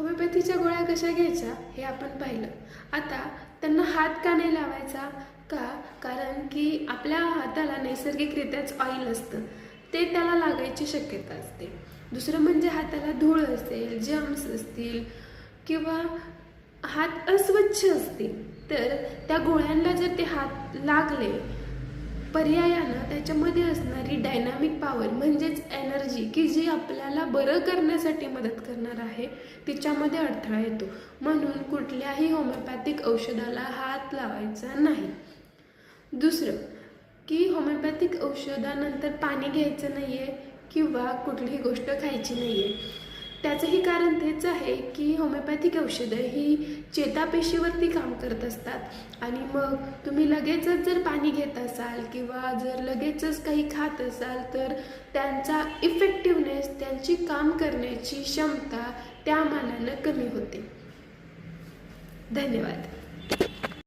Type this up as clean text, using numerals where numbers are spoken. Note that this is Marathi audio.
होमिओपॅथीच्या गोळ्या कशा घ्यायच्या हे आपण पाहिलं. आता त्यांना हात का नाही लावायचा? कारण की आपल्या हाताला नैसर्गिकरित्याच ऑइल असतं, ते त्याला लागायची शक्यता असते. दुसरं म्हणजे हाताला धूळ असेल, जर्म्स असतील किंवा हात अस्वच्छ असतील, तर त्या गोळ्यांना जर ते हात लागले, पर्यायानं त्याच्यामध्ये असणारी डायनामिक पॉवर म्हणजेच एनर्जी की जी आपल्याला बरं करण्यासाठी मदत करणार आहे, तिच्यामध्ये अडथळा येतो. म्हणून कुठल्याही होमिओपॅथिक औषधाला हात लावायचा नाही. दुसरं की होमिओपॅथिक औषधानंतर पाणी घ्यायचं नाही आहे किंवा कुठलीही गोष्ट खायची नाही आहे. त्याचंही कारण तेच आहे की होमिओपॅथिक औषधं ही चेतापेशीवरती काम करत असतात आणि मग तुम्ही लगेचच जर पाणी घेत असाल किंवा जर लगेचच काही खात असाल तर त्यांचा इफेक्टिव्हनेस, त्यांची काम करण्याची क्षमता त्या मानानं कमी होते. धन्यवाद.